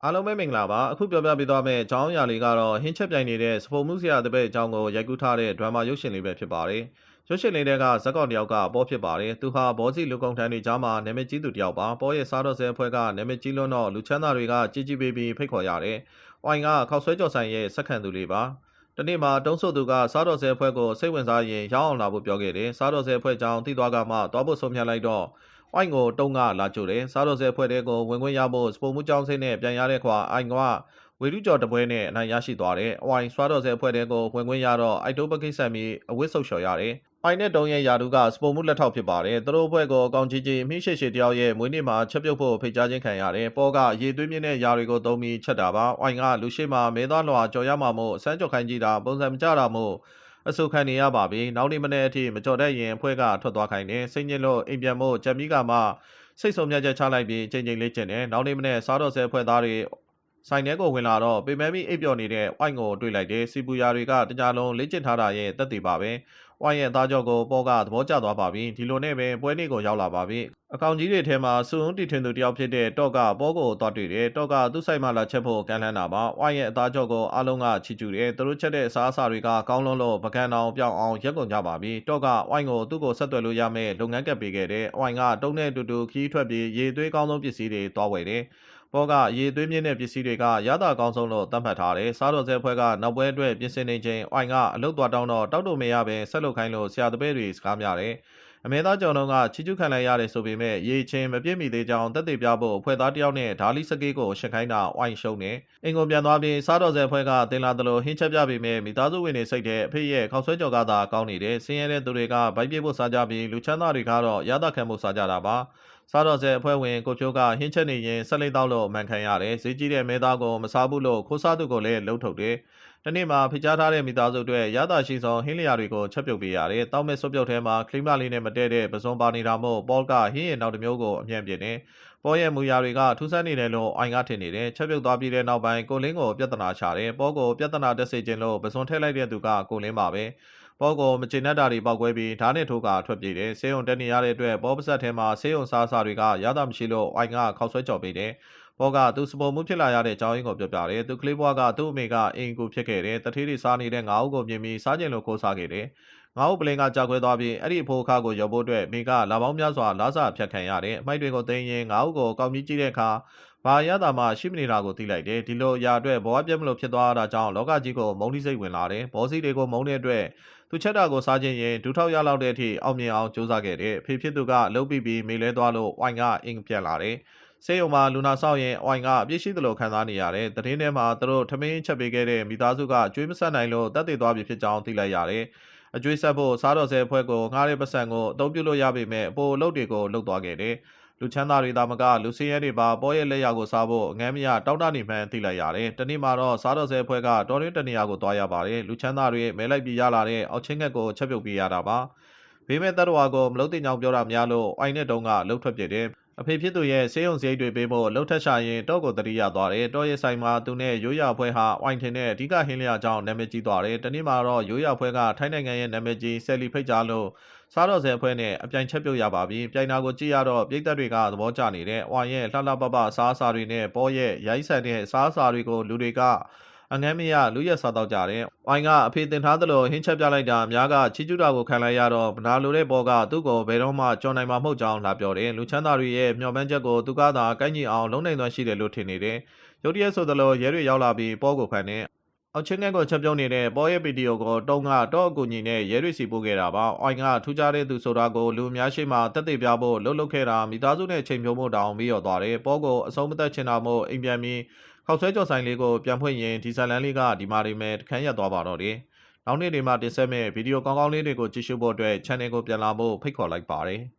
အားလုံးပဲမင်္ဂလာပါအခုပြောပြပေးသွားမယ့်အကြောင်းအရာလေးကတော့ဟင်းချက်ပြိုင်နေတဲ့စပုံမှုဆရာတပည့်အကြောင်းကိုရိုက်ကူးထားတဲ့ဒရမာရုပ်ရှင်လေးပဲဖြစ်ပါတယ်ရုပ်ရှင်လေးတွေကဇက်ကောင်တယောက်ကပေါ်ဖြစ်ပါတယ်သူဟာဘောစီလူကုန်ထမ်းတွေကြားမှာနာမည်ကြီးသူတယောက်ပါပေါ်ရဲ့စားတော်ဆဲအဖွဲ့ကနာမည်ကြီးလွန်းတော့လူချမ်းသာတွေကကြီးကြီးပေးပြီးဖိတ်ခေါ်ရတယ်။ဝိုင်ကခောက်ဆွဲကြော်ဆိုင်ရဲ့စက္ကန့်သူလေးပါတနေ့မှာတုံးဆုပ်သူကစားတော်ဆဲအဖွဲ့ကိုစိတ်ဝင်စားရင်ရောင်းအောင်လာဖို့ပြောခဲ့တယ်စားတော်ဆဲအဖွဲ့ကြောင့်သိသွားကမှသွားဖို့ဆုံးဖြတ်လိုက်တော့ဝိုင်ကိုတုံးကလာကြိုတယ်စားတော်ဆဲအဖွဲ့တဲ့ကိုဝင်ခွင့်ရဖို့စပုံမှုကြောင်းစိတ်နဲ့ပြန်ရတဲ့ခွာအိုင်ကဝေလူကျော်တပွဲနဲ့အနိုင်ရရှိသွားတယ်။ဝိုင်ဆွားတော်ဆဲအဖွဲ့တဲ့ကိုဝင်ခွင့်ရတော့အိုက်တိုးပကိစ္စမီအဝစ်ဆုပ်လျှော်ရတယ်။အိုင်နဲ့တုံးရဲ့ယာဒူကစပုံမှုလက်ထောက်ဖြစ်ပါတယ်။သူတို့အဖွဲ့ကိုအကောင်ကြီးကြီးမိရှိရှိတယောက်ရဲ့မွေးနေ့မှာချက်ပြုတ်ဖို့ဖိတ်ကြားခြင်းခံရတယ်။ပေါ်ကရေသွေးမြင့်တဲ့ယာတွေကိုသုံးပြီးချက်တာပါ။ဝိုင်ကလူရှိမှမဲသားလွှာကြော်ရမှာမို့အစမ်းကြော်ခိုင်းကြည့်တာပုံစံမကြတာမို့အဆုခံနေရပါပြီ။နောက်နေ့မနေ့အထိမကြော်တတ်ရင်အဖွဲ့ကထွက်သွားခိုင်းတယ်။စိတ်ညစ်လို့အိမ်ပြန်ဖို့ကြံမီကမှစိတ်ဆုံးမြတ်ချက်ချလိုက်ပြီးချိန်ချိန်လေးကျင်တယ်။နောက်နေ့မနေ့စားတော်ဆဲအဖွဲ့သားတွေဆိုင်ထဲကိုဝင်လာတော့ပေမဲမီအိပ်ပျော်နေတဲ့ဝိုင်ကိုတွေ့လိုက်တယ်စီပူယာတွေကတကြားလုံးလေ့ကျင့်ထားတာရဲ့တက်တည်ပါပဲဝိုင်ရဲ့သားကြောကိုပေါ်ကသဘောကျသွားပါပြီဒီလိုနဲ့ပဲပွဲနေ့ကိုရောက်လာပါပြီအကောင်ကြီးတွေထဲမှာစူးတီထွင်သူတယောက်ဖြစ်တဲ့တော့ကပေါ်ကိုသွားတွေ့တယ်တော့ကသူ့ဆိုင်မှာလာချက်ဖို့ကမ်းလှမ်းတာပါဝိုင်ရဲ့အသားကြောကိုအားလုံးကချီကျူတယ်သူတို့ချက်တဲ့အစားအစာတွေကကောင်းလုံးလို့ပကံအောင်ပြောင်းအောင်ရက်ကုန်ကြပါပြီတော့ကဝိုင်ကိုသူ့ကိုဆက်သွယ်လို့ရမယ့်လုပ်ငန်းကပ်ပေးခဲ့တယ်ဝိုင်ကတုံးနဲ့တူတူခီးထွက်ပြီးရေသွေးကောင်းဆုံးပစ္စည်းတွေတွားဝယ်တယ်ပေါ်ကရေသွေးမြင့်တဲ့ပစ္စည်းတွေကရတာကောင်းဆုံးလို့သတ်မှတ်ထားတယ်။စားတော်ဆဲဖွဲ့ကနောက်ပွဲအတွက်ပြင်ဆင်နေချိန်အိုင်ကအလုတ်သွားတောင်းတော့တောက်တုံမရပဲဆက်လုပ်ခိုင်းလို့ဆရာတပည့်တွေစကားများတယ်။အမေသားကျော်တော်ကချီကျူးခံလိုက်ရတယ်ဆိုပေမဲ့ရေချင်းမပြည့်မီသေးကြောင်းတက်သေးပြဖို့အဖွဲ့သားတယောက်နဲ့ဓာလီစကေးကိုရှင်းခိုင်းတာအိုင်ရှုံးနေ။အင်ကိုပြန်သွားပြီးစားတော်ဆဲဖွဲ့ကတင်လာတယ်လို့ဟင်းချက်ပြပေမဲ့မိသားစုဝင်တွေစိတ်တဲ့အဖေရဲ့ခောက်ဆွဲကြော်ကသာကောင်းနေတယ်။ဆင်းရဲတဲ့သူတွေကဗိုက်ပြေဖို့စားကြပြီးလူချမ်းသာတွေကတော့ရတာခံဖို့စားကြတာပါ။စားတော်ဆဲအဖွဲ့ဝင်ကိုဖြိုးကဟင်းချက်နေရင်ဆက်လက်တော့လို့အမှန်ခံရတယ်ဈေးကြီးတဲ့မဲသားကိုမစားဘူးလို့ခိုးစားသူကိုလည်းလှုပ်ထုတ်တယ်တနေ့မှာဖိကြားထားတဲ့မိသားစုတွေရတာရှိဆုံးဟင်းလျာတွေကိုချက်ပြုတ်ပေးရတယ်တောက်မဲ့စွပ်ပြုတ်ထဲမှာခလိမလေးနဲ့မတည့်တဲ့ပစွန်ပါနေတာမို့ပေါကဟင်းရဲ့နောက်တစ်မျိုးကိုအမြန်ပြင်းနေပေါ်ရဲ့မူရာတွေကထူးဆန်းနေတယ်လို့အိုင်ကထင်နေတယ်ချက်ပြုတ်သွားပြီးတဲ့နောက်ပိုင်းကိုလင်းကိုပြဿနာချတယ်ပေါ်ကိုပြဿနာတက်စေခြင်းလို့ပစွန်ထည့်လိုက်တဲ့သူကကိုလင်းပါပဲပေါ်ကိုမကျေနပ်တာတွေပောက်ကွဲပြီးဓာတ်နဲ့ထိုးကထွက်ပြေးတယ်ဆေးရုံတက်နေရတဲ့အတွက်ပေါ်ပစက်ထဲမှာဆေးရုံစားစာတွေကရတာမရှိလို့အိုင်ကခောက်ဆွဲကြော်ပေးတယ်ပေါ်ကသူစပုံမှုဖြစ်လာရတဲ့အကြောင်းရင်းကိုပြောပြတယ်သူကလေးဘွားကသူ့အမေကအင်ကူဖြစ်ခဲ့တယ်တထေးတွေစားနေတဲ့ငါးအုပ်ကိုမြင်ပြီးစားကျင်လို့ခိုးစားခဲ့တယ်ငါးအုပ်ပလင်ကကြောက်ခွဲသွားပြီးအဲ့ဒီအဖိုးအခါကိုရောဖို့အတွက်မိကလာပေါင်းများစွာလာစာဖြတ်ခံရတယ်အမိုက်တွေကိုသိမ်းရင်ငါးအုပ်ကိုကောက်ပြီးကြည့်တဲ့အခါဘာရတာမှရှိမနေတာကိုသိလိုက်တယ်ဒီလိုအရာအတွက်ဘဝပြတ်မလို့ဖြစ်သွားတာကြောင့်လောကကြီးကိုမုန်းတိစိတ်ဝင်လာတယ်ဘောစီတွေကိုမုန်းတဲ့အတွက်သူချက်တာကိုစားခြင်းရင်ဒူထောက်ရလောက်တဲ့အထိအောင်မြင်အောင်ကြိုးစားခဲ့တယ်ဖေဖြစ်သူကလှုပ်ပြီးမေလဲသွားလို့ဝိုင်ကအင်ပြန်လာတယ်ဆေးရုံမှာလူနာဆောက်ရင်ဝိုင်ကအပြည့်ရှိသလိုခံစားနေရတယ်တရင်ထဲမှာသူတို့ထမင်းချက်ပေးခဲ့တဲ့မိသားစုကကျွေးမဆက်နိုင်လို့တက်သေးသွားပြီဖြစ်ကြောင်းသိလိုက်ရတယ်အကျွေးဆက်ဖို့စားတော်ဆဲအဖွဲ့ကိုငှားတဲ့ပတ်စံကိုအသုံးပြုလို့ရပေမဲ့အပိုအလုပ်တွေကိုလုပ်သွားခဲ့တယ်လူချမ်းသာတွေသာမကလူစင်းရဲတွေပါပေါ်ရဲ့လက်ရာကိုစားဖို့အငမ်းမရတောက်တနေမှန်းသိလိုက်ရတယ်။တနေ့မှာတော့စားတော်ဆဲအဖွဲ့ကတော်ရင်းတနေရာကိုသွားရပါတယ်။လူချမ်းသာတွေမဲလိုက်ပြီးရလာတဲ့အောက်ချင်းငက်ကိုချက်ပြုတ်ပေးရတာပါ။ဘေးမဲ့တတဝါကိုမလုံးတင်ကြောင်ပြောတာများလို့အိုင်နဲ့တုံးကလှုပ်ထွက်ပြတယ်။အဖေဖြစ်သူရဲ့ဆေးရုံစရိတ်တွေပေးဖို့လှုပ်ထက်ရှာရင်တော့ကိုတတိယသွားတယ်။တော့ရဲ့ဆိုင်မှာသူနဲ့ရိုးရအဖွဲ့ဟာအိုင်ထင်တဲ့အဓိကဟင်းလျာကြောင့်နာမည်ကြီးသွားတယ်။တနေ့မှာတော့ရိုးရအဖွဲ့ကထိုင်းနိုင်ငံရဲ့နာမည်ကြီးဆယ်လီဖိတ်ကြားလို့စားတော်ဆဲအဖွဲ့နဲ့အပြိုင်ချက်ပြုတ်ရပါပြီပြိုင်နာကိုကြည့်ရတော့ပြည်သက်တွေကသဘောကျနေတဲ့ဝိုင်ရဲ့လှလှပပအစားအစာတွေနဲ့ပေါ်ရဲ့ရိုင်းဆန်တဲ့အစားအစာတွေကိုလူတွေကအငမ်းမရလူရက်စားတော့ကြတယ်ဝိုင်ကအဖေတင်ထားသလိုဟင်းချက်ပြလိုက်တာအများကချီကျူးတာကိုခံလိုက်ရတော့ဗနာလိုတဲ့ပေါ်ကသူ့ကိုဘယ်တော့မှကြော်နိုင်မှာမဟုတ်ကြောင်းလာပြောတယ်လူချမ်းသာတွေရဲ့မျှော်မှန်းချက်ကိုသူကသာကိုင်းညီအောင်လုံးနိုင်သွမ်းရှိတယ်လို့ထင်နေတယ်ရုတ်တရက်ဆိုသလိုရဲတွေရောက်လာပြီးပေါ်ကိုဖန်နေအောက်ချင်းငက်ကိုချက်ပြုံးနေတဲ့ပေါ်ရဲ့ဗီဒီယိုကိုတုံးကတော့အကူညီနဲ့ရဲတွေစီပို့ခဲ့တာပါ။အိုင်ကထူးခြားတဲ့သူဆိုတာကိုလူအများရှိမှတက်သေးပြဖို့လှုပ်ခဲ့တာမိသားစုနဲ့ချိန်ဖြုံးဖို့တောင်းပြီးရောသွားတယ်။ပေါ်ကိုအဆုံးမသက်ချင်တာမို့အိမ်ပြန်ပြီးခောက်ဆွဲကြော်ဆိုင်လေးကိုပြန်ဖွင့်ရင်ဒီဇလန်လေးကဒီမာရီမဲတခန်းရက်သွားပါတော့တယ်။နောက်နေ့တွေမှာတင်ဆက်မဲ့ဗီဒီယိုကောင်းကောင်းလေးတွေကိုကြည့်ရှုဖို့အတွက် channel ကိုပြန်လာဖို့ဖိတ်ခေါ်လိုက်ပါတယ်။